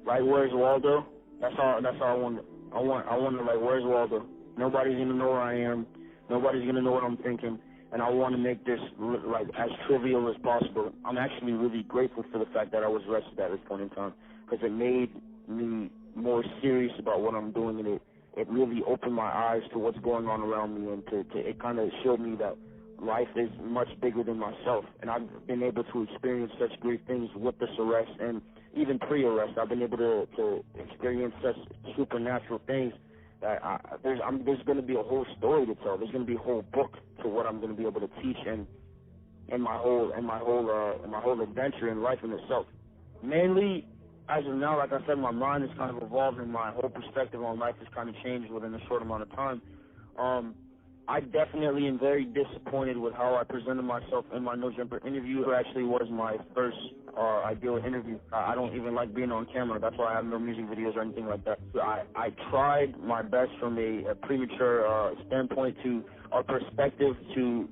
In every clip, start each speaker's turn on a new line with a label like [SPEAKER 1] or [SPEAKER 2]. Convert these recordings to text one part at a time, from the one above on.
[SPEAKER 1] like Where's Waldo. That's all I want. I want to like Where's Waldo. Nobody's gonna know where I am. Nobody's gonna know what I'm thinking. And I want to make this like as trivial as possible. I'm actually really grateful for the fact that I was arrested at this point in time, because it made me more serious about what I'm doing, and it really opened my eyes to what's going on around me, and it kind of showed me that life is much bigger than myself. And I've been able to experience such great things with this arrest, and even pre-arrest, I've been able to experience such supernatural things that there's going to be a whole story to tell. There's going to be a whole book to what I'm going to be able to teach, and my whole adventure in life in itself. Mainly, as of now, like I said, my mind is kind of evolved, and my whole perspective on life has kind of changed within a short amount of time. I definitely am very disappointed with how I presented myself in my No Jumper interview. It actually was my first ideal interview. I don't even like being on camera. That's why I have no music videos or anything like that. So I tried my best from a premature standpoint to a perspective to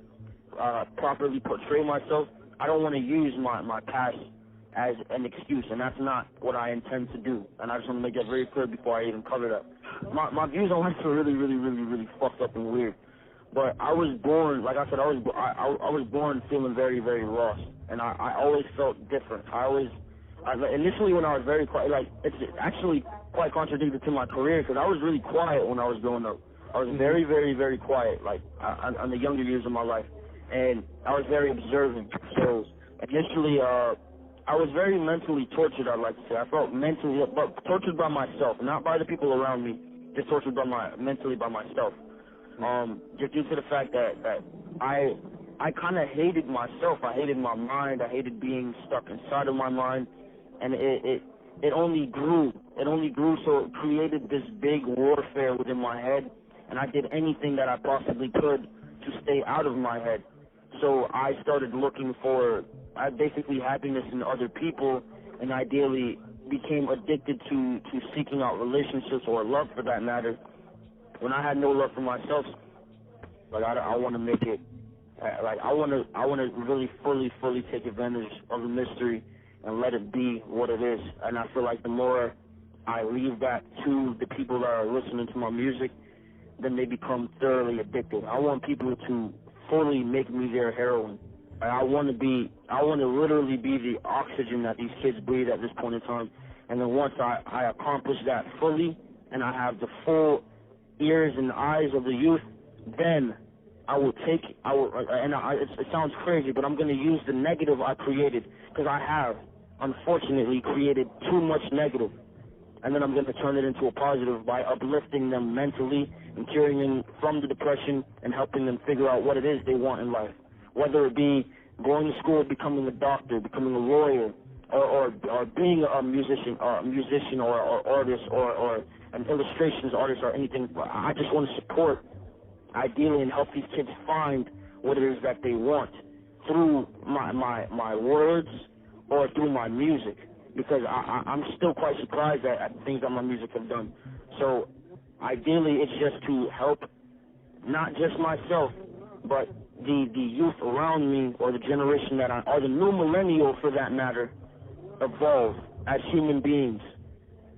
[SPEAKER 1] properly portray myself. I don't want to use my past as an excuse, and that's not what I intend to do. And I just want to make that very clear before I even cover that. My views on life are really fucked up and weird. But I was born, like I said, I was born feeling very, very lost, and I always felt different. Initially when I was very quiet, like it's actually quite contradictory to my career, because I was really quiet when I was growing up. I was very, very, very quiet, like on the younger years of my life, and I was very observant. So initially, I was very mentally tortured, I'd like to say. I felt mentally, but tortured by myself, not by the people around me, just tortured mentally by myself. Just due to the fact that I kind of hated myself. I hated my mind. I hated being stuck inside of my mind, and it only grew. It only grew, so it created this big warfare within my head, and I did anything that I possibly could to stay out of my head. So I started looking for basically happiness in other people, and ideally became addicted to seeking out relationships, or love for that matter. When I had no love for myself, like I want to make it, like I want to really fully take advantage of the mystery and let it be what it is. And I feel like the more I leave that to the people that are listening to my music, then they become thoroughly addicted. I want people to fully make me their heroine. I want to literally be the oxygen that these kids breathe at this point in time. And then once I accomplish that fully, and I have the full ears and eyes of the youth, then it sounds crazy, but I'm going to use the negative I created, because I have, unfortunately, created too much negative, and then I'm going to turn it into a positive by uplifting them mentally and curing them from the depression and helping them figure out what it is they want in life, whether it be going to school, becoming a doctor, becoming a lawyer, or being a musician or artist or an illustrations artist or anything. I just want to support, ideally, and help these kids find what it is that they want through my words or through my music, because I'm still quite surprised at things that my music have done. So ideally, it's just to help not just myself, but the youth around me, or the generation or the new millennial for that matter, evolve as human beings,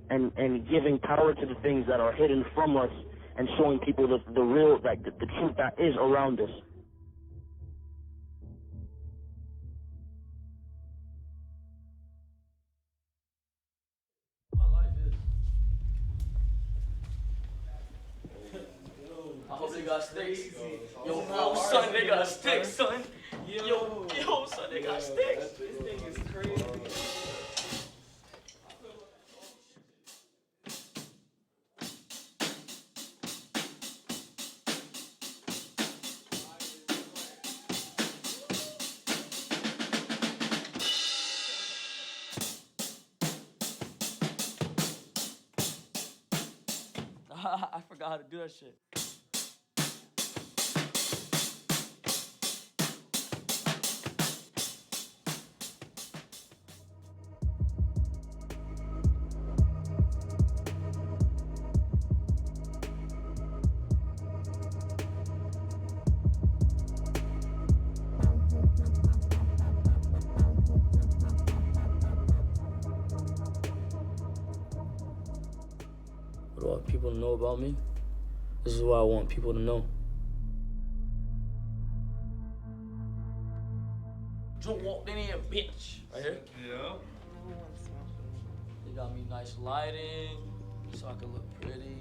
[SPEAKER 1] and giving power to the things that are hidden from us, and showing people the real, like the truth that is around us.
[SPEAKER 2] I hope they got sticks. Yo, son, they got sticks, son. Yo, son, they got sticks.
[SPEAKER 3] This thing is crazy.
[SPEAKER 2] I forgot how to do that shit. want people to know about me. This is what I want people to know. Just walked in here, bitch. Right here?
[SPEAKER 3] Yeah.
[SPEAKER 2] They got me nice lighting, so I can look pretty.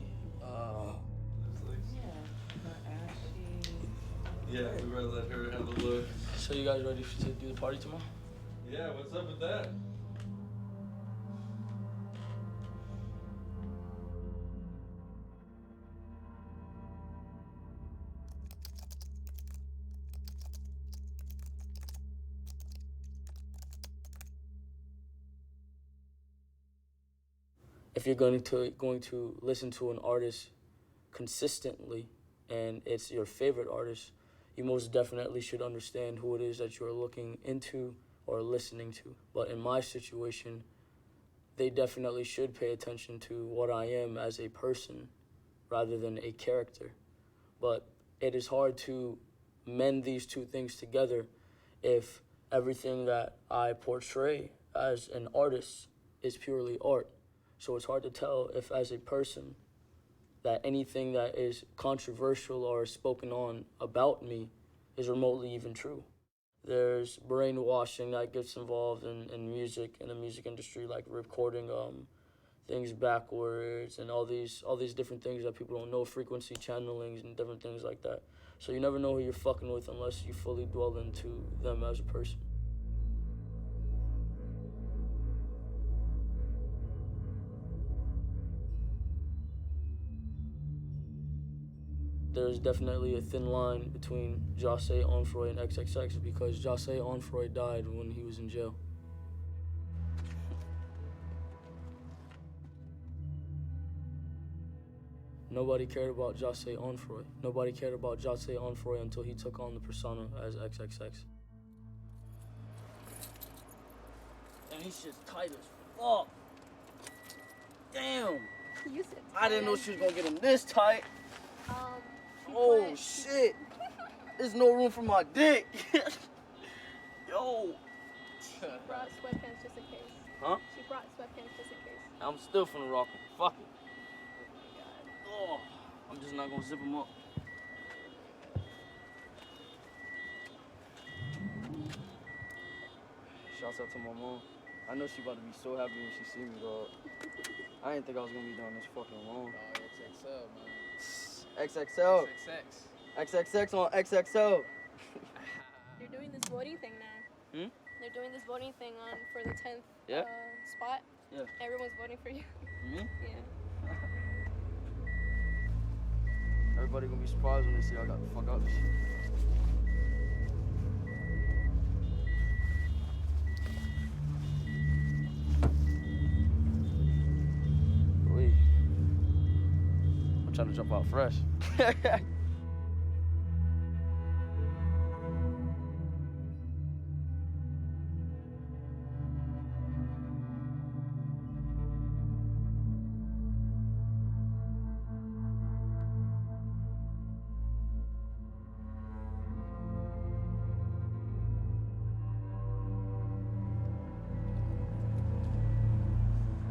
[SPEAKER 3] Yeah, we better let her have a look.
[SPEAKER 2] So you guys ready to do the party tomorrow?
[SPEAKER 3] Yeah, what's up with that?
[SPEAKER 2] If you're going to listen to an artist consistently and it's your favorite artist, you most definitely should understand who it is that you're looking into or listening to. But in my situation, they definitely should pay attention to what I am as a person rather than a character. But it is hard to mend these two things together if everything that I portray as an artist is purely art. So it's hard to tell if, as a person, that anything that is controversial or spoken on about me is remotely even true. There's brainwashing that gets involved in music, in the music industry, like recording things backwards and all these different things that people don't know, frequency channelings and different things like that. So you never know who you're fucking with unless you fully dwell into them as a person. There's definitely a thin line between Xxxtentacion and XXX because Xxxtentacion died when he was in jail. Nobody cared about Xxxtentacion. Nobody cared about Xxxtentacion until he took on the persona as XXX. And he's just tight as fuck. Damn. I didn't know she was gonna get him this tight. Oh shit! There's no room for my dick. Yo.
[SPEAKER 4] She brought sweatpants just in case.
[SPEAKER 2] Huh?
[SPEAKER 4] She brought sweatpants just in case.
[SPEAKER 2] I'm still finna rock them. Fuck it. Oh, I'm just not gonna zip them up. Shouts out to my mom. I know she about to be so happy when she see me, dog. I didn't think I was gonna be doing this fucking long.
[SPEAKER 5] Oh, XXL, man.
[SPEAKER 2] XXL. XXX on XXL.
[SPEAKER 4] They're doing this voting thing now.
[SPEAKER 2] Hmm?
[SPEAKER 4] They're doing this voting thing on for the 10th
[SPEAKER 2] Yeah.
[SPEAKER 4] spot.
[SPEAKER 2] Yeah.
[SPEAKER 4] Everyone's voting for you.
[SPEAKER 2] For me?
[SPEAKER 4] Yeah.
[SPEAKER 2] Everybody gonna be surprised when they see I got the fuck out of this shit. I'm trying to jump out fresh.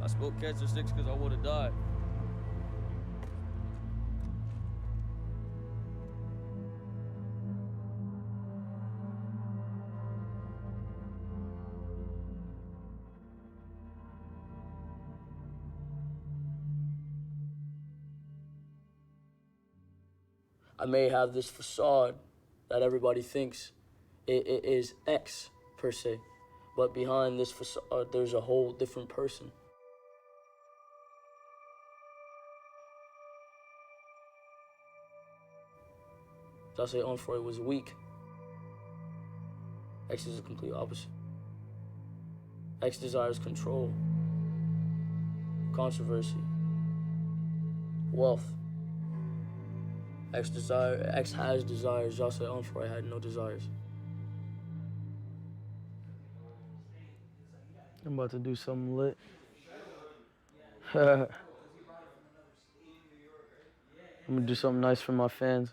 [SPEAKER 2] I spoke Xxxtentacion because I would have died. I may have this facade that everybody thinks it is X per se, but behind this facade, there's a whole different person. Xxxtentacion was weak. X is the complete opposite. X desires control, controversy, wealth. X has desires. Xxxtentacion had no desires. I'm about to do something lit. I'm gonna do something nice for my fans.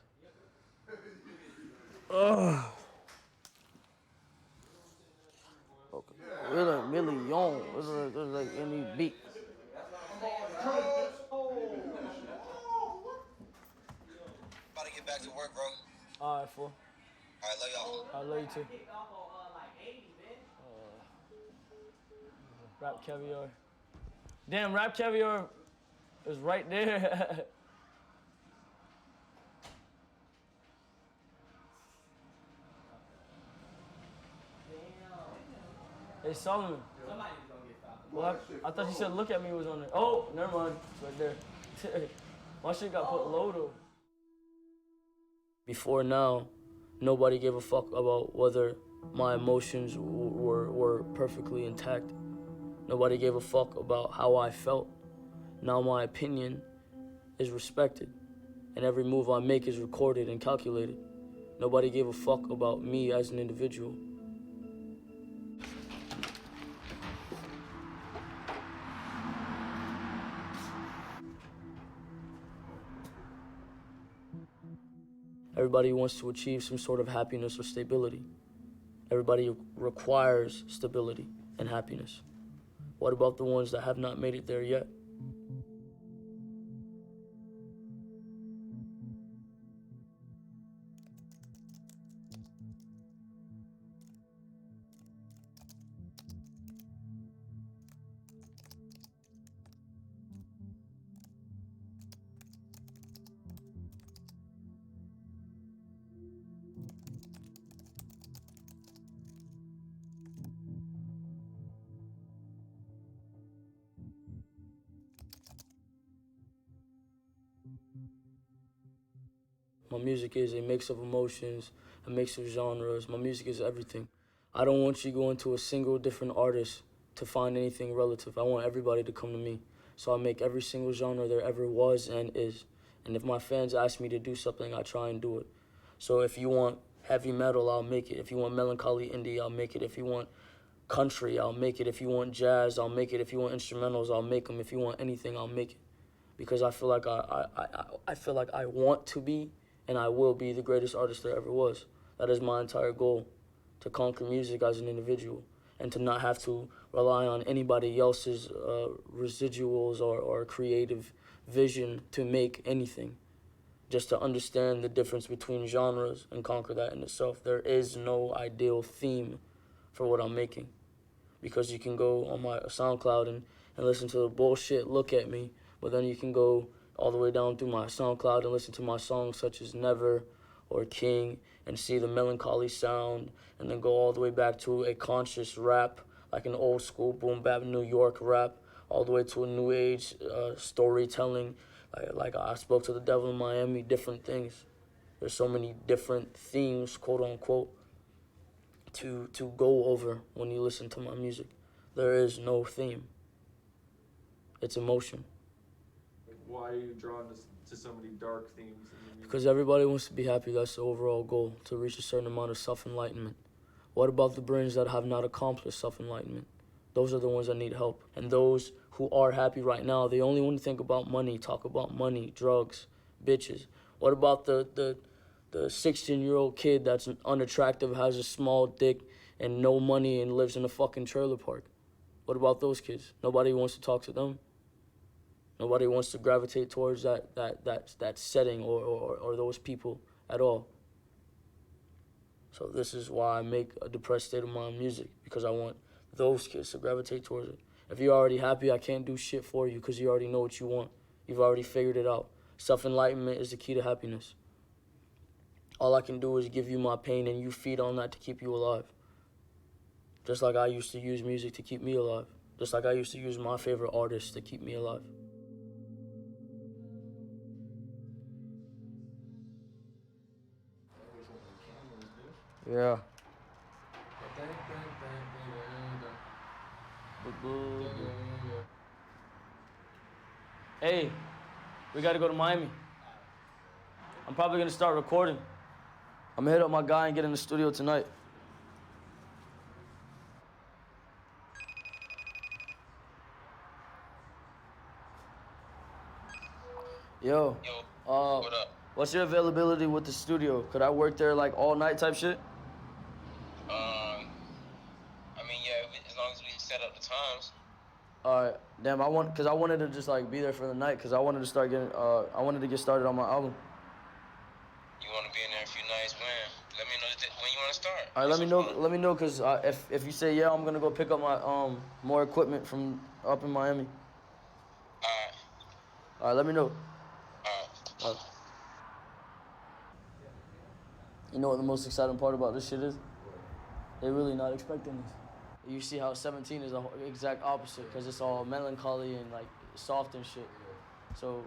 [SPEAKER 2] Okay. Really young. It's like any beat. for.
[SPEAKER 5] I love y'all.
[SPEAKER 2] I love you too. Rap Caviar. Damn, Rap Caviar is right there. Hey, Solomon. Somebody's gonna get fouled. What? I thought you said look at me was on there. Oh, never mind. It's right there. My shit got put low though. Before now, nobody gave a fuck about whether my emotions were perfectly intact. Nobody gave a fuck about how I felt. Now my opinion is respected, and every move I make is recorded and calculated. Nobody gave a fuck about me as an individual. Everybody wants to achieve some sort of happiness or stability. Everybody requires stability and happiness. What about the ones that have not made it there yet? My music is a mix of emotions, a mix of genres. My music is everything. I don't want you going to a single different artist to find anything relative. I want everybody to come to me. So I make every single genre there ever was and is. And if my fans ask me to do something, I try and do it. So if you want heavy metal, I'll make it. If you want melancholy indie, I'll make it. If you want country, I'll make it. If you want jazz, I'll make it. If you want instrumentals, I'll make them. If you want anything, I'll make it. Because I feel like I feel like I want to be, and I will be the greatest artist there ever was. That is my entire goal, to conquer music as an individual and to not have to rely on anybody else's residuals or creative vision to make anything. Just to understand the difference between genres and conquer that in itself. There is no ideal theme for what I'm making, because you can go on my SoundCloud and listen to the bullshit Look At Me, but then you can go all the way down through my SoundCloud and listen to my songs such as Never or King and see the melancholy sound, and then go all the way back to a conscious rap, like an old school boom bap New York rap, all the way to a new age storytelling, like I Spoke to the Devil in Miami, different things. There's so many different themes, quote unquote, to go over when you listen to my music. There is no theme. It's emotion.
[SPEAKER 3] Why are you drawn to so many dark themes in your music?
[SPEAKER 2] Because everybody wants to be happy. That's the overall goal, to reach a certain amount of self-enlightenment. What about the brains that have not accomplished self-enlightenment? Those are the ones that need help. And those who are happy right now, they only want to think about money, talk about money, drugs, bitches. What about the 16-year-old kid that's unattractive, has a small dick, and no money, and lives in a fucking trailer park? What about those kids? Nobody wants to talk to them. Nobody wants to gravitate towards that setting or those people at all. So this is why I make a depressed state of mind music, because I want those kids to gravitate towards it. If you're already happy, I can't do shit for you, because you already know what you want. You've already figured it out. Self-enlightenment is the key to happiness. All I can do is give you my pain, and you feed on that to keep you alive. Just like I used to use music to keep me alive. Just like I used to use my favorite artists to keep me alive. Yeah. Hey, we gotta go to Miami. I'm probably gonna start recording. I'm gonna hit up my guy and get in the studio tonight. Yo.
[SPEAKER 5] What up?
[SPEAKER 2] What's your availability with the studio? Could I work there like all night type shit?
[SPEAKER 5] I mean, yeah, as long as we set up the times.
[SPEAKER 2] Alright, damn, cause I wanted to just like be there for the night, cause I wanted to get started on my album.
[SPEAKER 5] You want to be in there a few nights when?
[SPEAKER 2] All right, let me know. Let me know, cause if you say yeah, I'm gonna go pick up my more equipment from up in Miami.
[SPEAKER 5] Alright.
[SPEAKER 2] All right, let me know.
[SPEAKER 5] Alright.
[SPEAKER 2] You know what the most exciting part about this shit is? They're really not expecting this. You see how 17 is the exact opposite, cause it's all melancholy and like soft and shit. So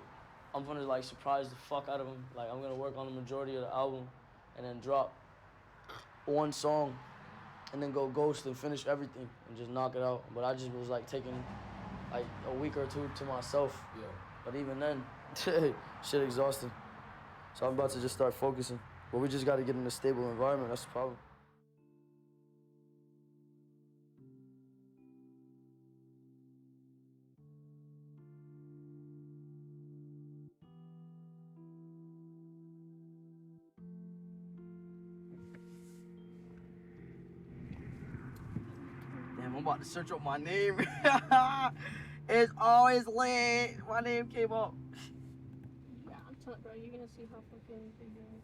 [SPEAKER 2] I'm gonna like surprise the fuck out of them. Like I'm gonna work on the majority of the album, and then drop one song, and then go ghost and finish everything and just knock it out. But I just was like taking like a week or two to myself. Yeah. But even then, shit exhausting. So I'm about to just start focusing. But we just gotta get in a stable environment. That's the problem. Damn, I'm about to search up my name. It's always lit. My name came up.
[SPEAKER 4] Yeah, I'm telling bro, you're gonna see how fucking big you are.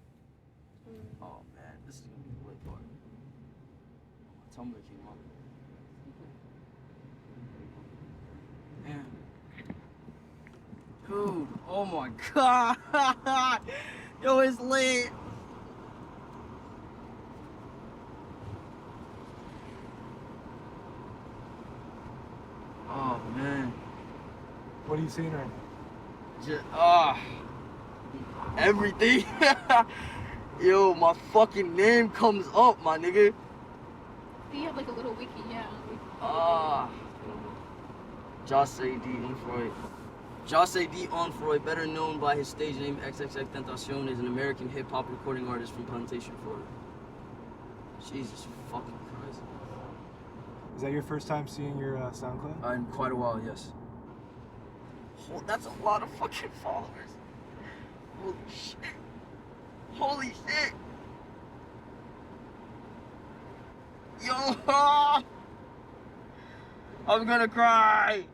[SPEAKER 2] Oh man, this is gonna be the lit part. My Tumblr came up. Man. Dude, oh my god. Yo, it's lit. Oh man.
[SPEAKER 6] What are you seeing right now?
[SPEAKER 2] Just, everything. Yo, my fucking name comes up, my nigga.
[SPEAKER 4] You have like a little wiki, yeah.
[SPEAKER 2] Xxxtentacion Onfroy. Xxxtentacion Onfroy, better known by his stage name Xxxtentacion, is an American hip-hop recording artist from Plantation, Florida. Jesus fucking Christ.
[SPEAKER 6] Is that your first time seeing your SoundCloud?
[SPEAKER 2] In quite a while, yes. Oh, that's a lot of fucking followers. Holy shit. Holy shit. Yo, I'm gonna cry.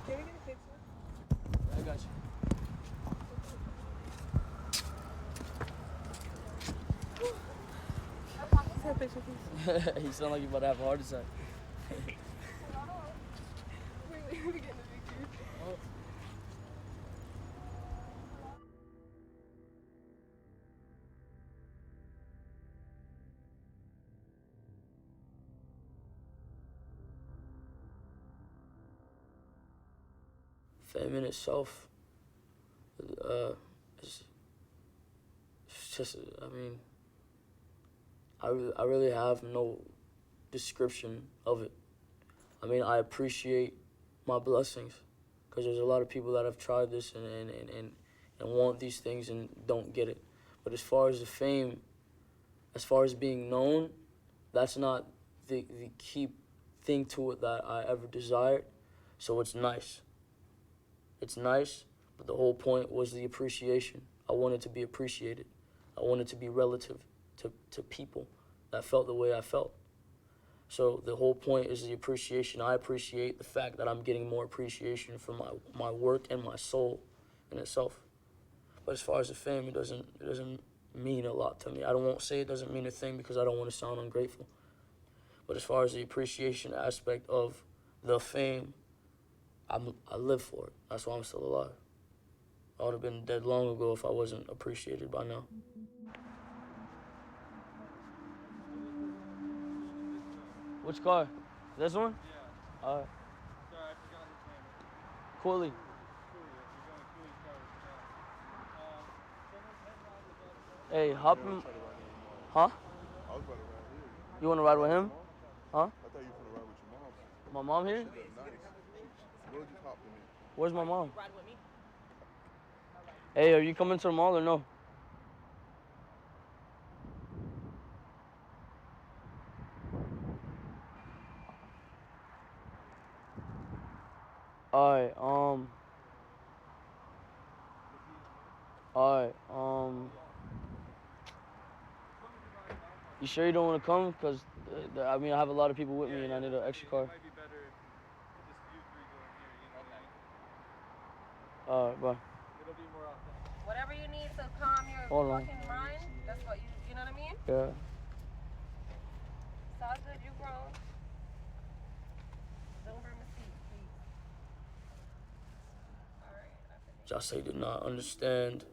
[SPEAKER 4] Can we get a picture?
[SPEAKER 2] I got you.
[SPEAKER 4] Take a picture, please.
[SPEAKER 2] You sound like you about to have a heart attack.
[SPEAKER 4] Wait, let me get in the picture.
[SPEAKER 2] Oh. Fame in itself, it's just, I mean, I really have no description of it. I mean, I appreciate my blessings, because there's a lot of people that have tried this and want these things and don't get it. But as far as the fame, as far as being known, that's not the key thing to it that I ever desired. So it's nice. It's nice, but the whole point was the appreciation. I wanted to be appreciated. I wanted to be relative to people that felt the way I felt. So the whole point is the appreciation. I appreciate the fact that I'm getting more appreciation for my work and my soul in itself. But as far as the fame, it doesn't mean a lot to me. I won't say it doesn't mean a thing because I don't want to sound ungrateful. But as far as the appreciation aspect of the fame, I live for it. That's why I'm still alive. I would have been dead long ago if I wasn't appreciated by now. Which car? This one? Yeah. Alright. Sorry, I forgot his name. Cooley. Hey, hop in. Huh?
[SPEAKER 7] I was about to ride here.
[SPEAKER 2] You want to ride with him? Huh?
[SPEAKER 7] I thought you were going to ride with your mom.
[SPEAKER 2] My mom here?
[SPEAKER 7] Nice. We'll just hop in it.
[SPEAKER 2] Where's my mom? Hey, are you coming to the mall or no? Alright, you sure you don't want to come? Because, I mean, I have a lot of people with me and I need an extra car. Bye.
[SPEAKER 3] It'll be more authentic.
[SPEAKER 4] Whatever you need to calm your
[SPEAKER 2] Hold on.
[SPEAKER 4] fucking mind, that's what you know what I mean?
[SPEAKER 2] Yeah.
[SPEAKER 4] It's all good, you grown. Don't burn my seat, please. Alright,
[SPEAKER 2] Jose did not understand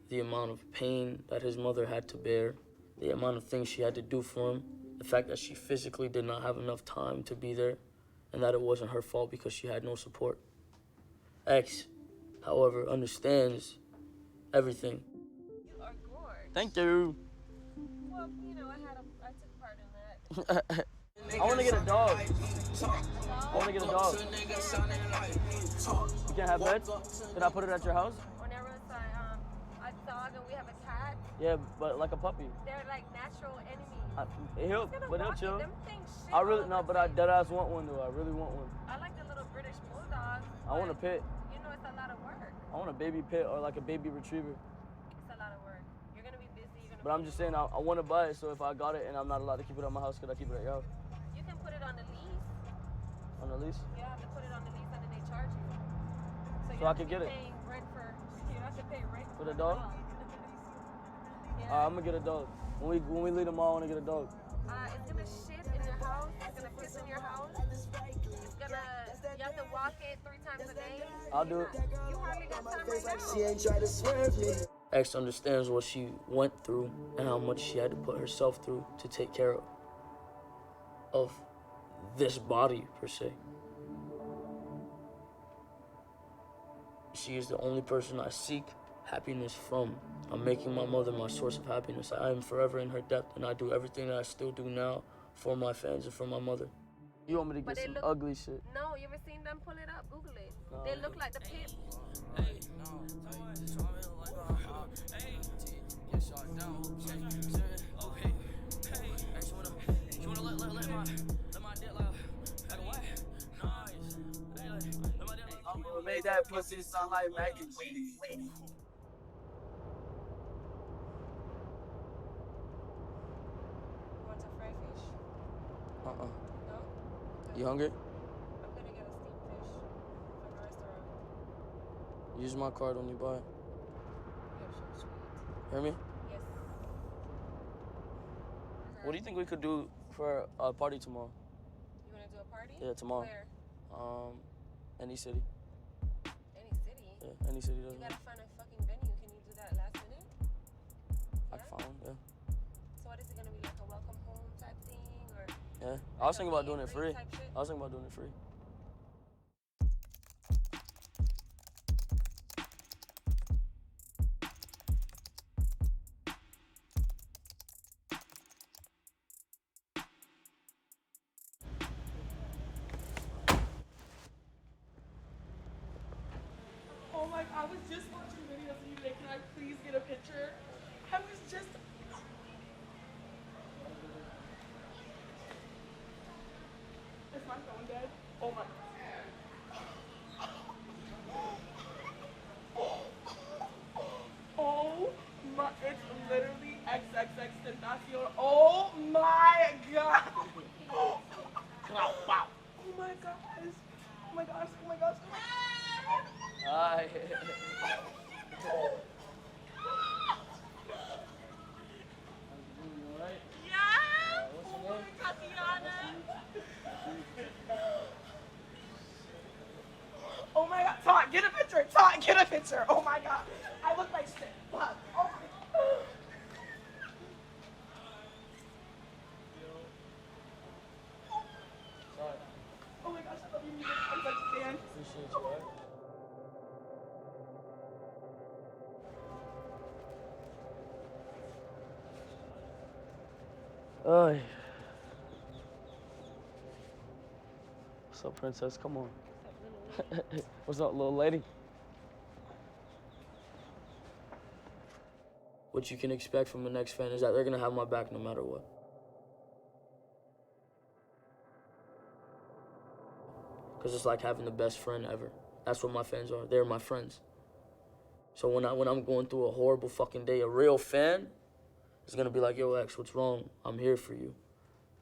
[SPEAKER 2] the amount of pain that his mother had to bear, the amount of things she had to do for him, the fact that she physically did not have enough time to be there, and that it wasn't her fault because she had no support. X, however, understands everything.
[SPEAKER 4] You are gorgeous.
[SPEAKER 2] Thank you.
[SPEAKER 4] Well, you know, I took part in that.
[SPEAKER 2] I want to get a dog. I want to get a dog. You can't have pets? Did I put it at your house?
[SPEAKER 4] Whenever it's a dog and we have a cat,
[SPEAKER 2] Yeah, but like a puppy.
[SPEAKER 4] they're like natural enemies.
[SPEAKER 2] He'll
[SPEAKER 4] He's gonna
[SPEAKER 2] he'll
[SPEAKER 4] walk
[SPEAKER 2] chill.
[SPEAKER 4] it, them things shit
[SPEAKER 2] I really
[SPEAKER 4] all
[SPEAKER 2] no,
[SPEAKER 4] over
[SPEAKER 2] but
[SPEAKER 4] the
[SPEAKER 2] I
[SPEAKER 4] place.
[SPEAKER 2] deadass want one though. I really want one.
[SPEAKER 4] I like the little British bulldogs.
[SPEAKER 2] I want a
[SPEAKER 4] but,
[SPEAKER 2] pit.
[SPEAKER 4] You know, it's a lot of work.
[SPEAKER 2] I want a baby pit or like a baby retriever.
[SPEAKER 4] It's a lot of work. You're gonna be busy. You're gonna.
[SPEAKER 2] But I'm just saying, I want to buy it. So if I got it and I'm not allowed to keep it at my house, could I keep it at your house?
[SPEAKER 4] You can put it on the lease.
[SPEAKER 2] On the lease?
[SPEAKER 4] You have to put it on the lease and then they charge you. So you
[SPEAKER 2] So I
[SPEAKER 4] have to
[SPEAKER 2] could
[SPEAKER 4] be
[SPEAKER 2] get it?
[SPEAKER 4] paying rent for. You have to pay rent
[SPEAKER 2] For the dog?
[SPEAKER 4] Yeah.
[SPEAKER 2] I'm gonna get a dog. When we leave tomorrow, I want to get a dog.
[SPEAKER 4] It's gonna shit in your house. It's gonna piss in your house. It's gonna. You have to walk it 3 times a day.
[SPEAKER 2] I'll do it.
[SPEAKER 4] You hardly got time right now.
[SPEAKER 8] She ain't try to swerve me.
[SPEAKER 2] X understands what she went through and how much she had to put herself through to take care of this body, per se. She is the only person I seek happiness from. I'm making my mother my source of happiness. I am forever in her debt, and I do everything that I still do now for my fans and for my mother. You want me to
[SPEAKER 4] But
[SPEAKER 2] get
[SPEAKER 4] they
[SPEAKER 2] some
[SPEAKER 4] look-
[SPEAKER 2] ugly shit?
[SPEAKER 4] No, you ever seen them pull it up? Google it.
[SPEAKER 2] No.
[SPEAKER 4] They look like the pit.
[SPEAKER 8] Made that pussy sound like mac and cheese.
[SPEAKER 4] You want some fried fish?
[SPEAKER 2] Uh-uh.
[SPEAKER 4] No?
[SPEAKER 2] You hungry?
[SPEAKER 4] I'm gonna get a steamed fish from the restaurant.
[SPEAKER 2] Use my card when you buy it.
[SPEAKER 4] You're so sweet.
[SPEAKER 2] Hear me?
[SPEAKER 4] Yes.
[SPEAKER 2] What do you think we could do for a party tomorrow?
[SPEAKER 4] You wanna do a party?
[SPEAKER 2] Yeah, tomorrow.
[SPEAKER 4] Where?
[SPEAKER 2] Any city.
[SPEAKER 4] Any city?
[SPEAKER 2] Yeah, any city
[SPEAKER 4] You
[SPEAKER 2] doesn't
[SPEAKER 4] gotta
[SPEAKER 2] matter.
[SPEAKER 4] find a fucking venue. Can you do that last minute?
[SPEAKER 2] I
[SPEAKER 4] Yeah?
[SPEAKER 2] found, yeah.
[SPEAKER 4] So what is it gonna be, like a welcome home type thing, or?
[SPEAKER 2] Yeah. I was thinking about doing it free.
[SPEAKER 4] Type shit?
[SPEAKER 2] I was thinking about doing it free.
[SPEAKER 9] Oh my God, I was just watching videos of you today. Can I please get a picture? I was just. Is my phone dead? Oh my. Oh my, it's literally Xxxtentacion. Oh my God. Wow, wow. Oh my gosh. Oh my gosh, oh my gosh.
[SPEAKER 2] Hi.
[SPEAKER 9] Yeah! Oh my Tatiana! Oh my God, Todd, get a picture! Todd, get a picture! Oh my God, I look like shit. Fuck. Oh my God.
[SPEAKER 2] Sorry.
[SPEAKER 9] Oh my gosh, I love your music. I'm such a fan.
[SPEAKER 2] Appreciate you, right? Ay. What's up, princess? Come on. What's up, little lady? What you can expect from the next fan is that they're gonna have my back no matter what. Cause it's like having the best friend ever. That's what my fans are. They're my friends. So when I'm going through a horrible fucking day, a real fan is gonna be like, yo, X, what's wrong? I'm here for you.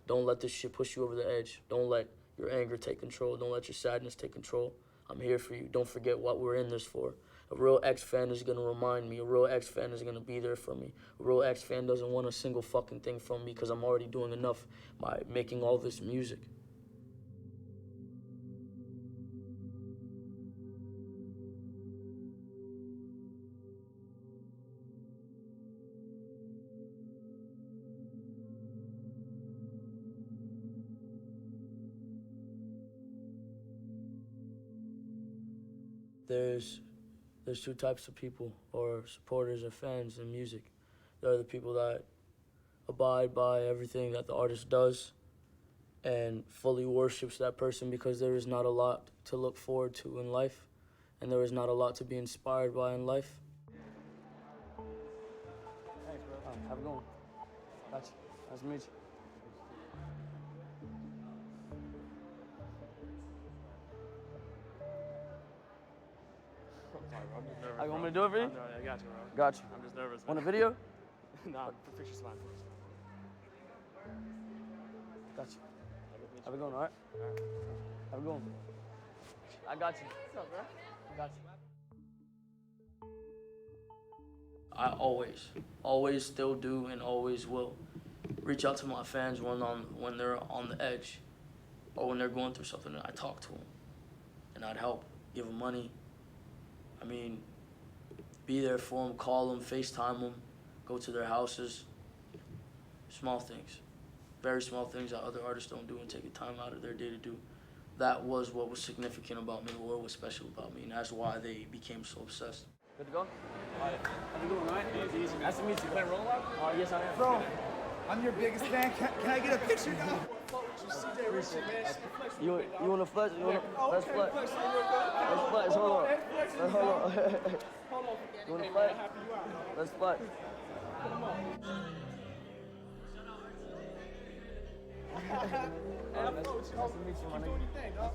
[SPEAKER 2] Don't let this shit push you over the edge. Don't let your anger take control. Don't let your sadness take control. I'm here for you. Don't forget what we're in this for. A real X fan is gonna remind me. A real X fan is gonna be there for me. A real X fan doesn't want a single fucking thing from me because I'm already doing enough by making all this music. There's two types of people, or supporters or fans in music. There are the people that abide by everything that the artist does and fully worships that person because there is not a lot to look forward to in life and there is not a lot to be inspired by in life. Thanks, bro. Have a good one. Gotcha. Nice to meet you.
[SPEAKER 10] I'm just nervous.
[SPEAKER 2] You want me to do it for you?
[SPEAKER 10] I got you, bro.
[SPEAKER 2] Got you.
[SPEAKER 10] I'm just nervous.
[SPEAKER 2] Want a video?
[SPEAKER 10] Nah, picture's fine.
[SPEAKER 2] Got you. Have a good one, all right? Have a good one. I got you.
[SPEAKER 10] What's up, bro?
[SPEAKER 2] Got you. I always still do and always will reach out to my fans when they're on the edge or when they're going through something, and I talk to them and I'd help, give them money. I mean, be there for them, call them, FaceTime them, go to their houses. Small things, very small things that other artists don't do and take the time out of their day to do. That was what was significant about me, what was special about me, and that's why they became so obsessed. Good to go? All right. Have a good one, all right? Nice to meet you. Can I roll out? Yes, I am.
[SPEAKER 6] Bro, I'm your biggest fan. Can I get a picture now?
[SPEAKER 2] You want to flex? Let's flex. Let's flex. Hold on. You want to flex? Let's flex. Nice to meet you, my nigga.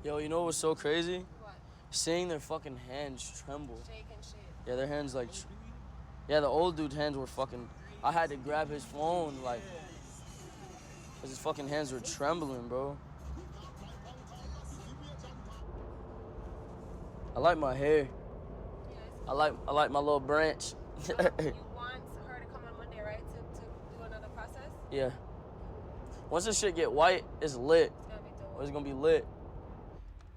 [SPEAKER 2] Yo, you know what's so crazy?
[SPEAKER 4] What?
[SPEAKER 2] Seeing their fucking hands tremble.
[SPEAKER 4] Shaking shit.
[SPEAKER 2] Yeah, their hands like, yeah, the old dude's hands were fucking, I had to grab his phone, like, cause his fucking hands were trembling, bro. I like my hair.
[SPEAKER 4] Yes.
[SPEAKER 2] I like my little branch.
[SPEAKER 4] You want her to come on Monday, right? To do another process?
[SPEAKER 2] Yeah. Once this shit get white, it's lit.
[SPEAKER 4] It's gonna be dope.
[SPEAKER 2] It's gonna be lit.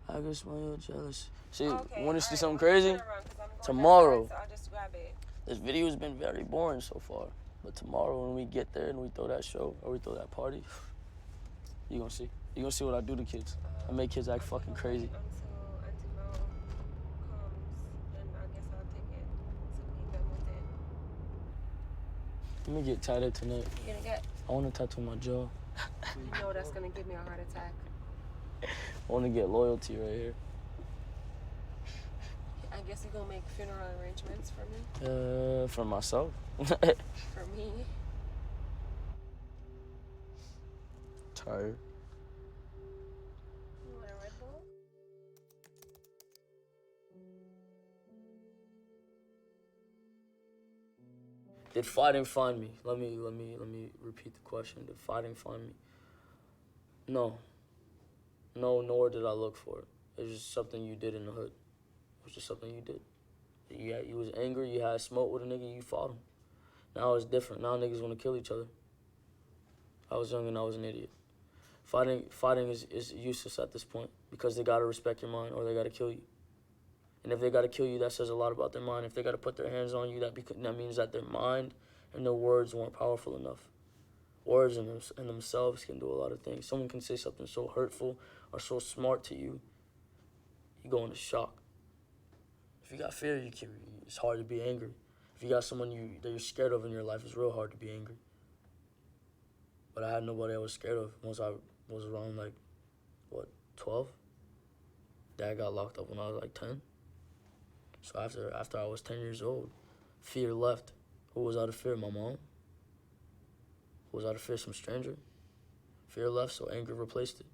[SPEAKER 2] I guess you're jealous. See,
[SPEAKER 4] Okay,
[SPEAKER 2] want to see
[SPEAKER 4] alright,
[SPEAKER 2] something
[SPEAKER 4] well,
[SPEAKER 2] crazy?
[SPEAKER 4] turn around, 'cause I'm going
[SPEAKER 2] Tomorrow.
[SPEAKER 4] outside, so I'll just grab it.
[SPEAKER 2] This video has been very boring so far. But tomorrow when we get there and we throw that show or we throw that party, you gonna see. You gonna see what I do to kids. I make kids act fucking crazy.
[SPEAKER 4] Until Mel comes, and I guess I'll take it to meet them with it.
[SPEAKER 2] Let me get tatted tonight.
[SPEAKER 4] You gonna get?
[SPEAKER 2] I want to tattoo my jaw.
[SPEAKER 4] You know that's gonna give me a heart attack.
[SPEAKER 2] I want to get loyalty right here.
[SPEAKER 4] I guess you're gonna make funeral arrangements for me?
[SPEAKER 2] For myself.
[SPEAKER 4] For me?
[SPEAKER 2] Tired.
[SPEAKER 4] You want a Red Bull?
[SPEAKER 2] Did fighting find me? Let me repeat the question. Did fighting find me? No. No, nor did I look for it. It was just something you did in the hood. It was just something you did. You was angry, you had smoke with a nigga, you fought him. Now it's different. Now niggas want to kill each other. I was young and I was an idiot. Fighting is useless at this point because they gotta respect your mind or they gotta kill you. And if they gotta kill you, that says a lot about their mind. If they gotta put their hands on you, that means that their mind and their words weren't powerful enough. Words in themselves can do a lot of things. Someone can say something so hurtful or so smart to you, you go into shock. If you got fear, it's hard to be angry. If you got someone that you're scared of in your life, it's real hard to be angry. But I had nobody I was scared of once I was around, 12? Dad got locked up when I was 10. So after I was 10 years old, fear left. Who was out of fear? My mom. Who was out of fear? Some stranger. Fear left, so anger replaced it.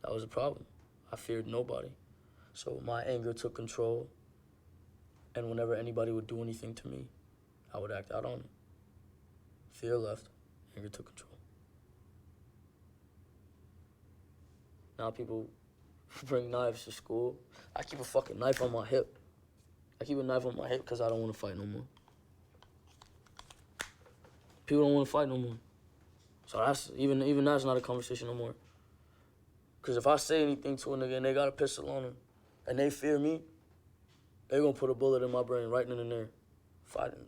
[SPEAKER 2] That was a problem. I feared nobody. So my anger took control, And whenever anybody would do anything to me, I would act out on it. Fear left, anger took control. Now people bring knives to school. I keep a fucking knife on my hip. I keep a knife on my hip because I don't want to fight no more. People don't want to fight no more. So that's even that's not a conversation no more. Because if I say anything to a nigga and they got a pistol on them and they fear me, they're going to put a bullet in my brain right in there. Fighting.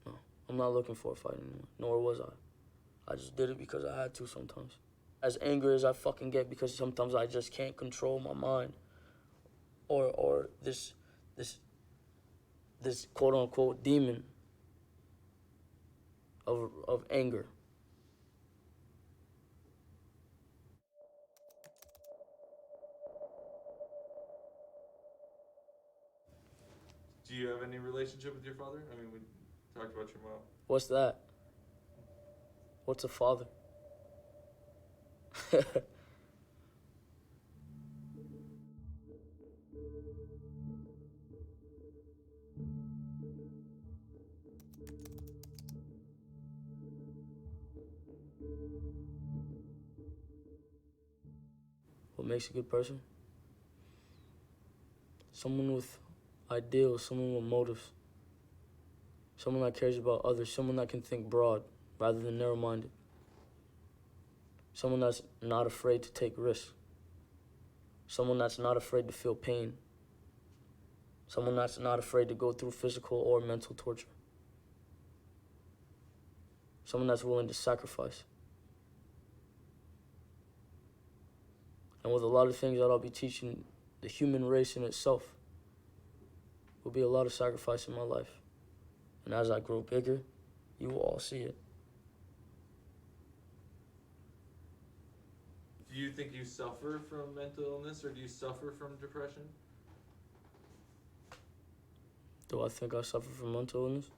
[SPEAKER 2] No, I'm not looking for a fight anymore. Nor was I. I just did it because I had to sometimes. As angry as I fucking get because sometimes I just can't control my mind. Or this quote unquote demon of anger.
[SPEAKER 3] Do you have any relationship with your father? I mean, we talked about your mom.
[SPEAKER 2] What's that? What's a father? What makes a good person? Someone with ideals, someone with motives. Someone that cares about others, someone that can think broad rather than narrow-minded. Someone that's not afraid to take risks. Someone that's not afraid to feel pain. Someone that's not afraid to go through physical or mental torture. Someone that's willing to sacrifice. And with a lot of things that I'll be teaching the human race in itself, will be a lot of sacrifice in my life. And as I grow bigger, you will all see it.
[SPEAKER 3] Do you think you suffer from mental illness or do you suffer from depression?
[SPEAKER 2] Do I think I suffer from mental illness?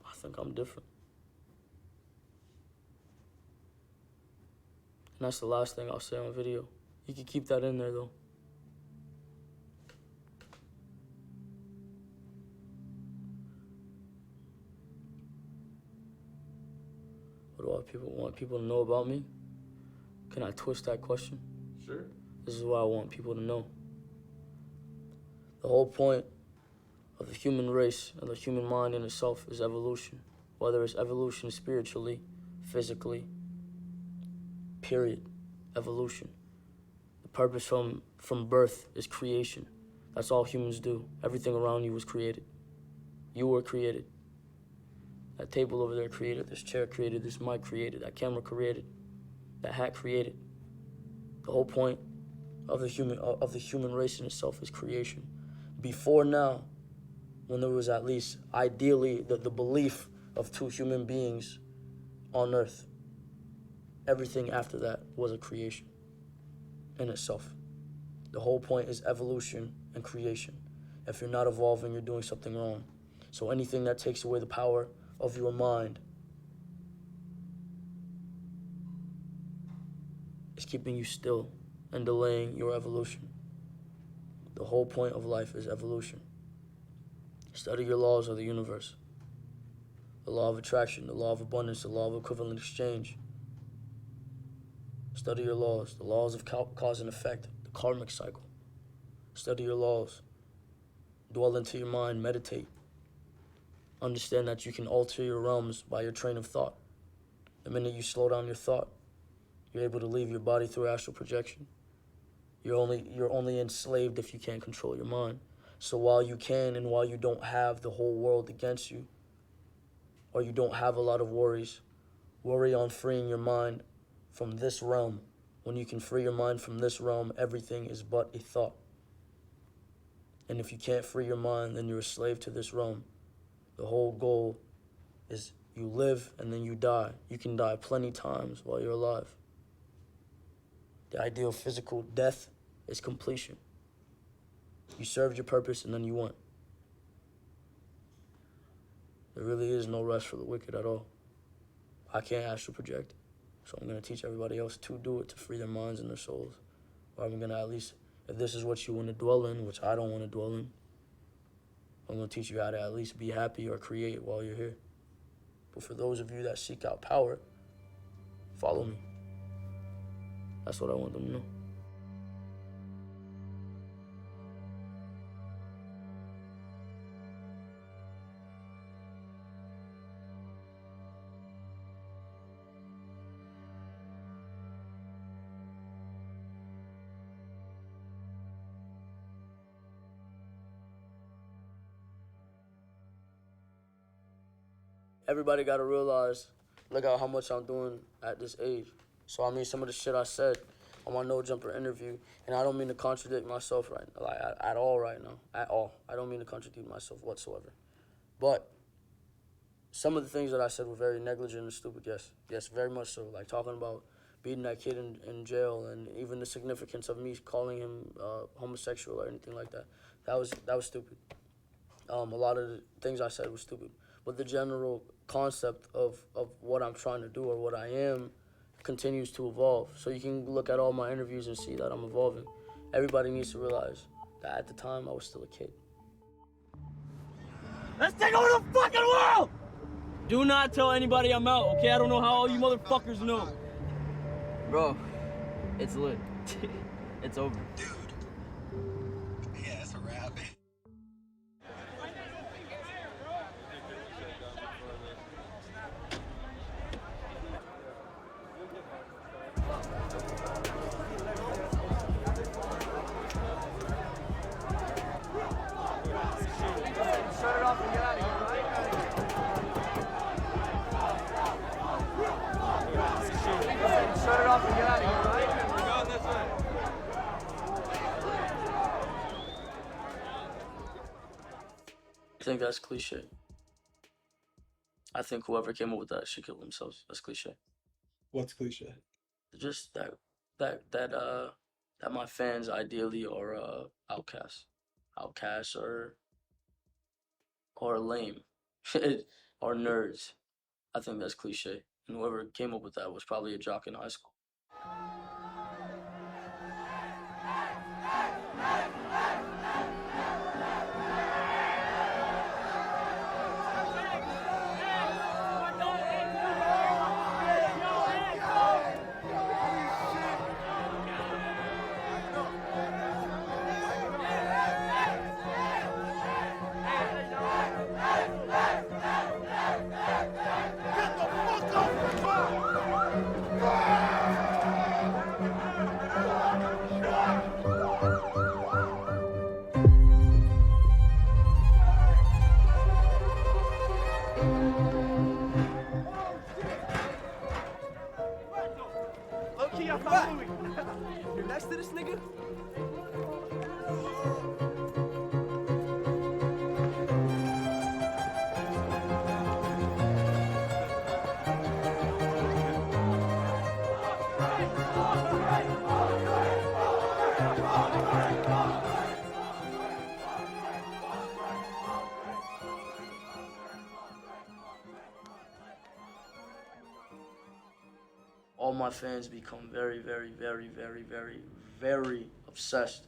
[SPEAKER 2] I think I'm different. And that's the last thing I'll say on video. You can keep that in there though. What do I want people to know about me? Can I twist that question?
[SPEAKER 3] Sure.
[SPEAKER 2] This is what I want people to know. The whole point of the human race and the human mind in itself is evolution. Whether it's evolution spiritually, physically, period. Evolution. The purpose from birth is creation. That's all humans do. Everything around you was created. You were created. That table over there created, this chair created, this mic created, that camera created, that hat created. The whole point of the human race in itself is creation. Before now, when there was at least ideally the belief of two human beings on earth, everything after that was a creation in itself. The whole point is evolution and creation. If you're not evolving, you're doing something wrong. So anything that takes away the power of your mind is keeping you still and delaying your evolution. The whole point of life is evolution. Study your laws of the universe. The law of attraction, the law of abundance, the law of equivalent exchange. Study your laws, the laws of cause and effect, the karmic cycle. Study your laws. Dwell into your mind, meditate. Understand that you can alter your realms by your train of thought. The minute you slow down your thought, you're able to leave your body through astral projection. You're only enslaved if you can't control your mind. So while you can and while you don't have the whole world against you, or you don't have a lot of worries, worry on freeing your mind from this realm. When you can free your mind from this realm, everything is but a thought. And if you can't free your mind, then you're a slave to this realm. The whole goal is you live and then you die. You can die plenty times while you're alive. The idea of physical death is completion. You served your purpose and then you went. There really is no rest for the wicked at all. I can't astral project, so I'm going to teach everybody else to do it to free their minds and their souls. Or I'm going to at least, if this is what you want to dwell in, which I don't want to dwell in, I'm going to teach you how to at least be happy or create while you're here. But for those of you that seek out power, follow me. That's what I want them to know. Everybody got to realize, look at how much I'm doing at this age. So, I mean, some of the shit I said on my No Jumper interview, and I don't mean to contradict myself at all right now, at all. I don't mean to contradict myself whatsoever. But some of the things that I said were very negligent and stupid, yes. Yes, very much so. Like talking about beating that kid in jail and even the significance of me calling him homosexual or anything like that. That was stupid. A lot of the things I said were stupid. But the general concept of what I'm trying to do or what I am continues to evolve. So you can look at all my interviews and see that I'm evolving. Everybody needs to realize that at the time I was still a kid.
[SPEAKER 11] Let's take over the fucking world! Do not tell anybody I'm out, okay? I don't know how all you motherfuckers know. Bro, it's lit. It's over.
[SPEAKER 5] Dude. Yeah, it's a wrap.
[SPEAKER 8] Shut it off and get out of here, right? Shut it off and get out of here, right? We're going this way.
[SPEAKER 2] I think that's cliche. I think whoever came up with that should kill themselves. That's cliche.
[SPEAKER 6] What's cliche?
[SPEAKER 2] Just that my fans ideally are outcasts or lame or nerds. I think that's cliche. And whoever came up with that was probably a jock in high school.
[SPEAKER 8] Low-key, I found Louis. You're next to this nigga?
[SPEAKER 2] All my fans become very, very, very, very, very, very obsessed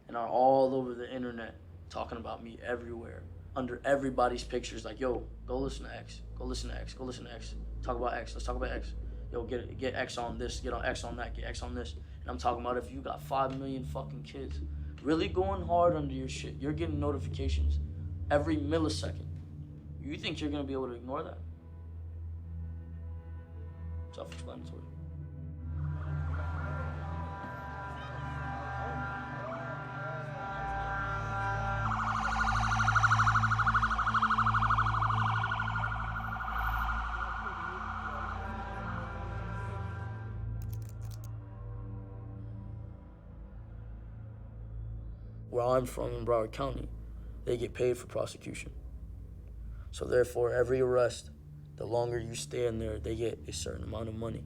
[SPEAKER 2] and are all over the internet talking about me everywhere, under everybody's pictures, like, yo, go listen to X, go listen to X, go listen to X, talk about X, let's talk about X. Yo, get X on this, get on X on that, get X on this. And I'm talking about if you got 5 million fucking kids really going hard under your shit, you're getting notifications every millisecond. You think you're gonna be able to ignore that? Self-explanatory. Where I'm from in Broward County, they get paid for prosecution. So therefore, every arrest, the longer you stay in there, they get a certain amount of money.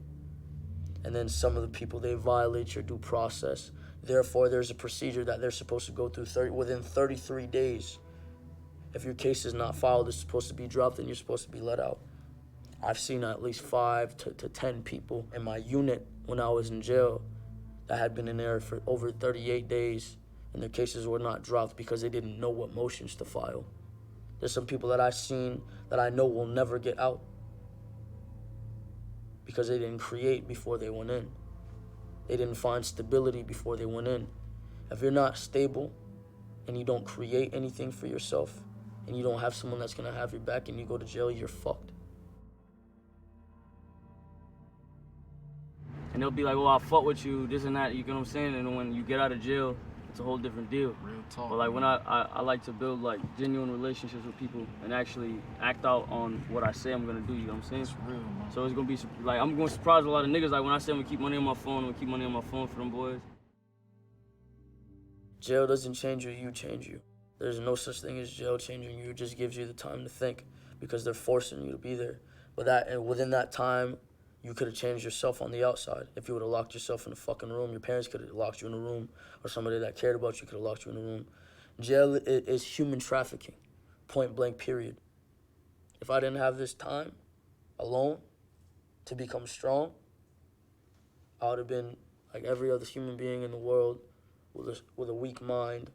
[SPEAKER 2] And then some of the people, they violate your due process. Therefore, there's a procedure that they're supposed to go through within 33 days. If your case is not filed, it's supposed to be dropped and you're supposed to be let out. I've seen at least 5 to 10 people in my unit when I was in jail that had been in there for over 38 days and their cases were not dropped because they didn't know what motions to file. There's some people that I've seen that I know will never get out because they didn't create before they went in. They didn't find stability before they went in. If you're not stable and you don't create anything for yourself and you don't have someone that's gonna have your back and you go to jail, you're fucked.
[SPEAKER 11] And they'll be like, well, I'll fuck with you, this and that, you know what I'm saying? And when you get out of jail, it's a whole different deal.
[SPEAKER 12] Real talk.
[SPEAKER 11] But like when I like to build like genuine relationships with people and actually act out on what I say I'm gonna do, you know what I'm saying?
[SPEAKER 12] It's real, man.
[SPEAKER 11] So it's gonna be, like, I'm gonna surprise a lot of niggas. Like when I say I'm gonna keep money on my phone, I'm gonna keep money on my phone for them boys.
[SPEAKER 2] Jail doesn't change you, you change you. There's no such thing as jail changing you. It just gives you the time to think because they're forcing you to be there. And within that time, you could have changed yourself on the outside. If you would have locked yourself in a fucking room, your parents could have locked you in a room, or somebody that cared about you could have locked you in a room. Jail is human trafficking, point blank, period. If I didn't have this time alone to become strong, I would have been like every other human being in the world with a weak mind,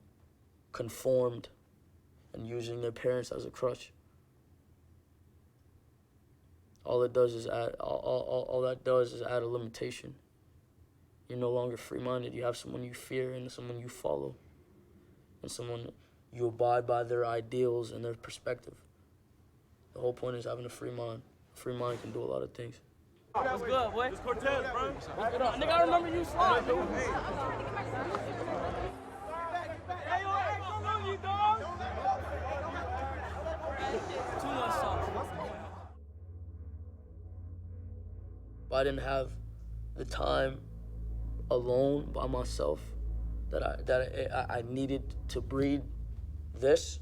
[SPEAKER 2] conformed, and using their parents as a crutch. All that does is add a limitation. You're no longer free-minded. You have someone you fear and someone you follow, and someone you abide by their ideals and their perspective. The whole point is having a free mind. A free mind can do a lot of things.
[SPEAKER 11] What's good, boy?
[SPEAKER 8] It's Cortez, bro.
[SPEAKER 11] What's good? Nigga, I remember you slide, dude. Too much sauce.
[SPEAKER 2] If I didn't have the time alone by myself that I needed to breed this,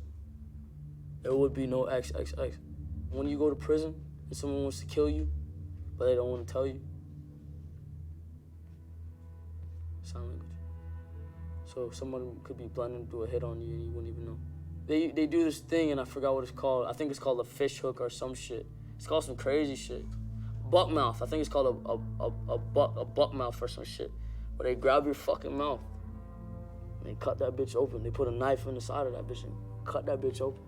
[SPEAKER 2] there would be no XXX. When you go to prison and someone wants to kill you, but they don't want to tell you, sign language. So someone could be planning to do a hit on you and you wouldn't even know. They do this thing and I forgot what it's called. I think it's called a fish hook or some shit. It's called some crazy shit. Buck mouth. I think it's called a buck mouth or some shit. Where they grab your fucking mouth and they cut that bitch open. They put a knife in the side of that bitch and cut that bitch open.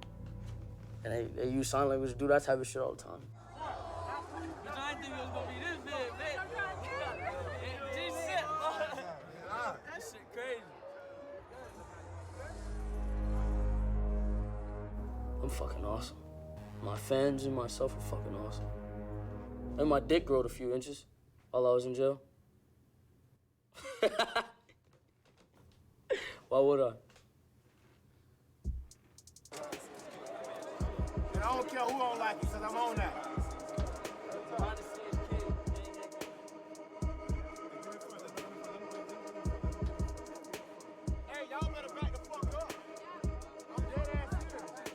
[SPEAKER 2] And they use sign language to do that type of shit all the time.
[SPEAKER 11] Bitch, I didn't think it was gonna be this big, bitch. G-shit. That shit crazy.
[SPEAKER 2] I'm fucking awesome. My fans and myself are fucking awesome. And my dick growed a few inches while I was in jail. Why would I?
[SPEAKER 8] And I don't care who don't like it, because I'm on that. Hey, y'all better back the fuck up. I'm dead ass serious.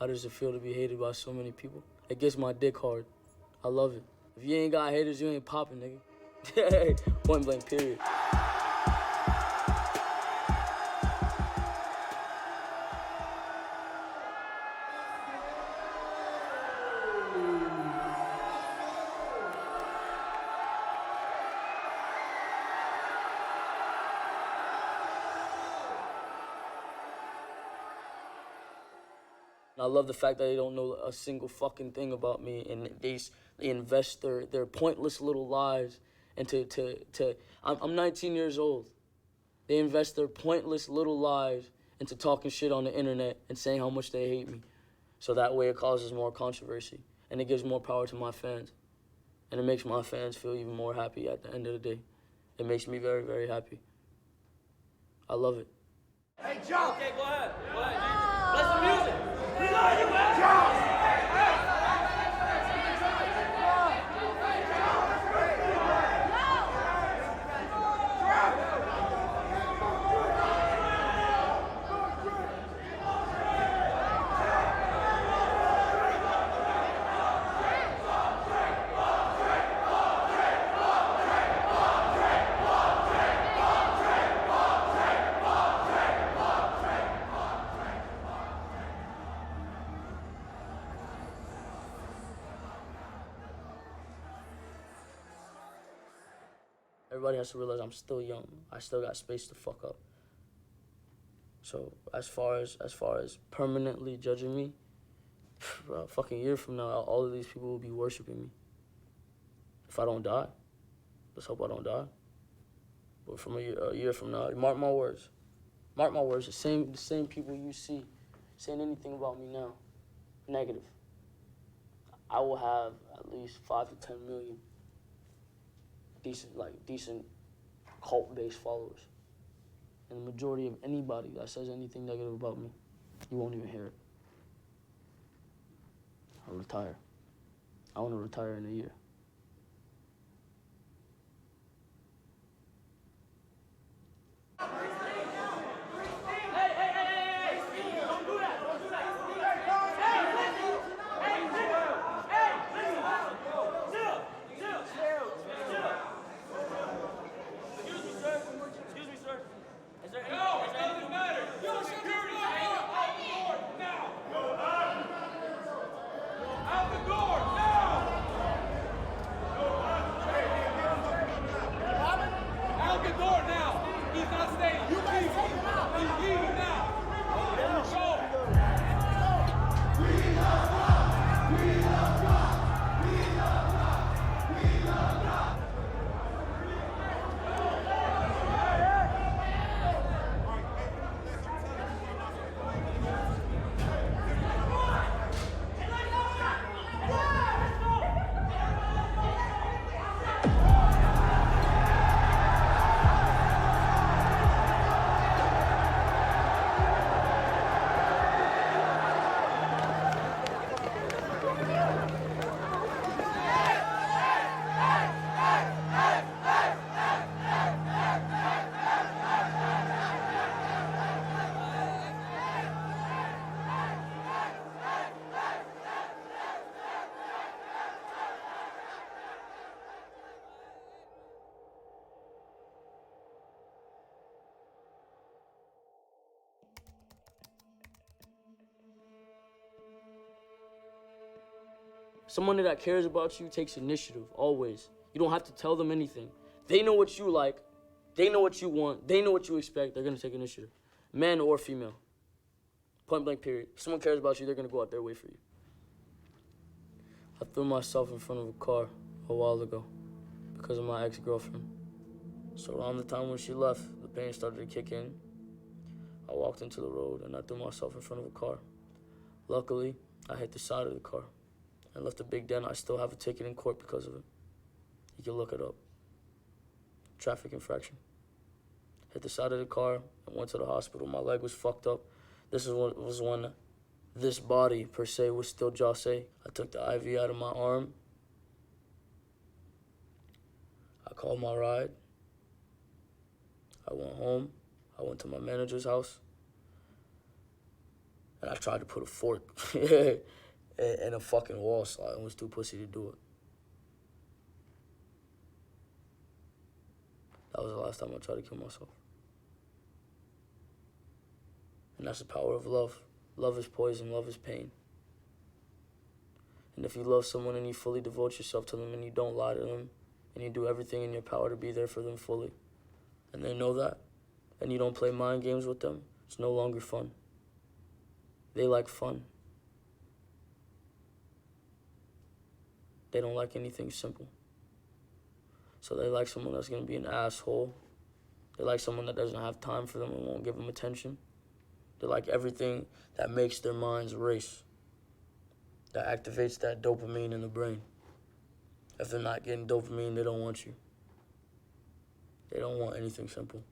[SPEAKER 2] How does it feel to be hated by so many people? It gets my dick hard. I love it. If you ain't got haters, you ain't popping, nigga. Point blank, period. I love the fact that they don't know a single fucking thing about me, and they invest their pointless little lives into I'm 19 years old. They invest their pointless little lives into talking shit on the internet and saying how much they hate me. So that way it causes more controversy, and it gives more power to my fans. And it makes my fans feel even more happy at the end of the day. It makes me very, very happy. I love it.
[SPEAKER 8] Hey, Joe.
[SPEAKER 11] Okay, go ahead. Go ahead, man. Play some music.
[SPEAKER 8] We love you, man. Joe.
[SPEAKER 2] Everybody has to realize I'm still young. I still got space to fuck up. So as far as permanently judging me, Bro, a fucking year from now, all of these people will be worshiping me. If I don't die. Let's hope I don't die. But from a year from now, mark my words. Mark my words, the same people you see saying anything about me now, negative, I will have at least 5 to 10 million decent cult-based followers. And the majority of anybody that says anything negative about me, you won't even hear it. I'll retire. I want to retire in a year. Somebody that cares about you takes initiative, always. You don't have to tell them anything. They know what you like. They know what you want. They know what you expect. They're going to take initiative. Man or female. Point blank period. If someone cares about you, they're going to go out their way for you. I threw myself in front of a car a while ago because of my ex-girlfriend. So around the time when she left, the pain started to kick in. I walked into the road and I threw myself in front of a car. Luckily, I hit the side of the car. I left a big dent. I still have a ticket in court because of it. You can look it up. Traffic infraction. Hit the side of the car and went to the hospital. My leg was fucked up. This was when this body, per se, was still Jose. I took the IV out of my arm. I called my ride. I went home. I went to my manager's house. And I tried to put a fork in a fucking wall slide. I was too pussy to do it. That was the last time I tried to kill myself. And that's the power of love. Love is poison, love is pain. And if you love someone and you fully devote yourself to them and you don't lie to them and you do everything in your power to be there for them fully, and they know that, and you don't play mind games with them, it's no longer fun. They like fun. They don't like anything simple. So they like someone that's going to be an asshole. They like someone that doesn't have time for them and won't give them attention. They like everything that makes their minds race, that activates that dopamine in the brain. If they're not getting dopamine, they don't want you. They don't want anything simple.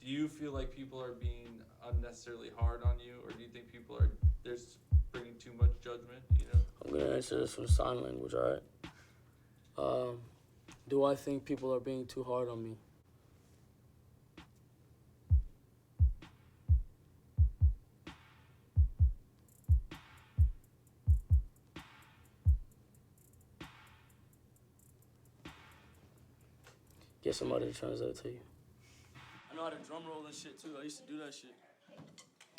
[SPEAKER 3] Do you feel like people are being unnecessarily hard on you, or do you think people are just bringing too much judgment, you know?
[SPEAKER 2] I'm going to answer this with sign language, all right? Do I think people are being too hard on me? Get somebody to translate it to you. I know how to drum roll and shit, too. I used to do that shit.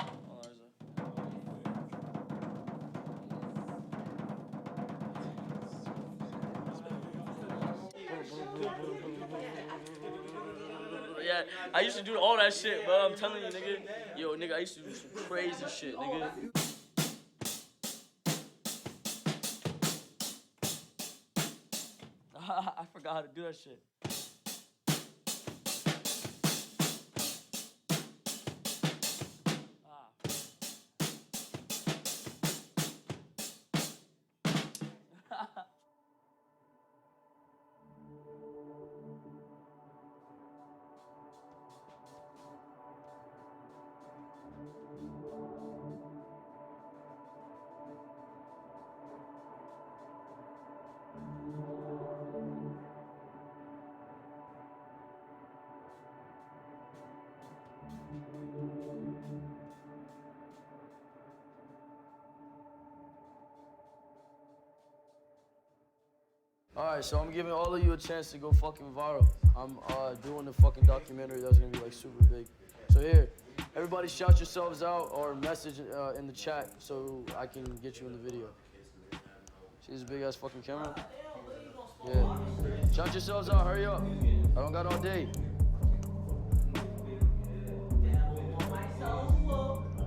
[SPEAKER 2] Oh, there's a... Yeah, I used to do all that shit, bro. I'm telling you, nigga. Yo, nigga, I used to do some crazy shit, nigga.
[SPEAKER 11] I forgot how to do that shit. Alright, so I'm giving all of you a chance to go fucking viral. I'm doing the fucking documentary that's gonna be like super big. So here, everybody shout yourselves out or message in the chat so I can get you in the video. See this big ass fucking camera? Yeah. Shout yourselves out, hurry up. I don't got all day.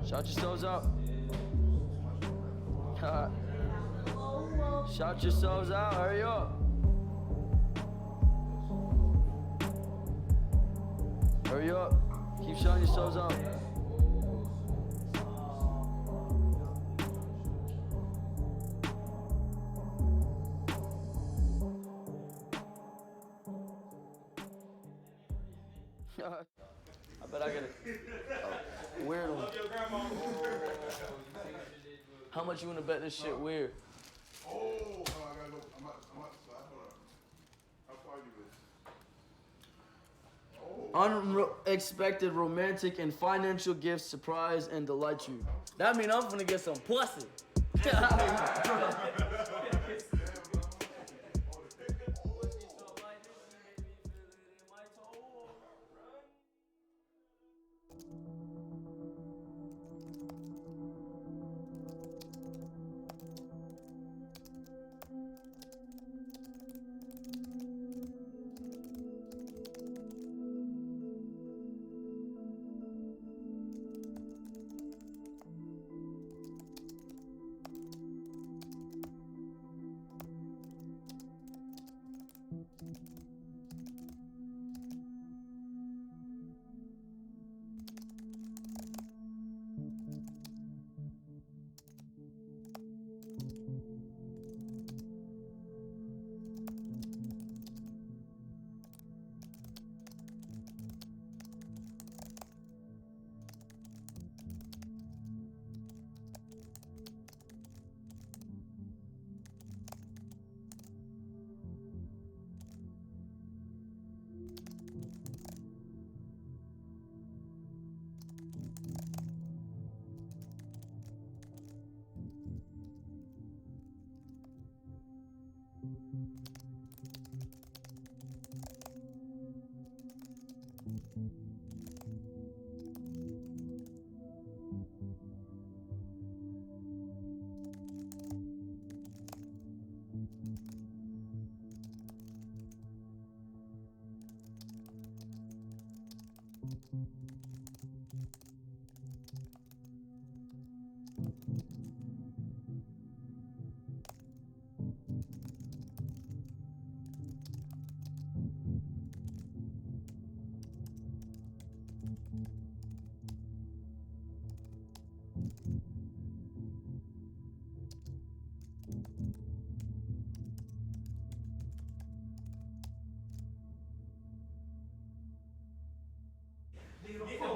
[SPEAKER 11] Shout yourselves out. Shout yourselves out, hurry up. Hurry up. Keep shouting yourselves out. I bet I get a weird one. How much you wanna bet this shit weird?
[SPEAKER 7] Oh, I gotta go. I'm out. How far you with?
[SPEAKER 11] Unexpected romantic and financial gifts surprise and delight you. That mean I'm gonna get some pussy.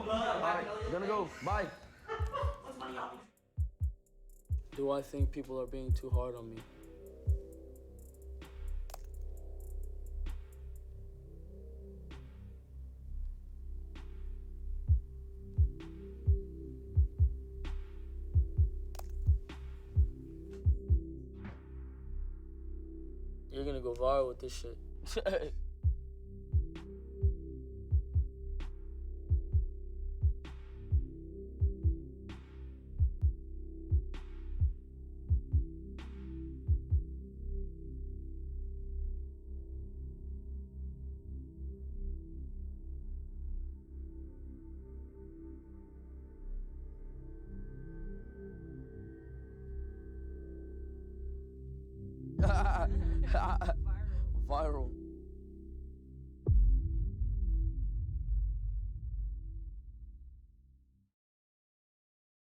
[SPEAKER 11] Alright, gonna go. Bye.
[SPEAKER 2] Do I think people are being too hard on me? You're gonna go viral with this shit.
[SPEAKER 11] viral.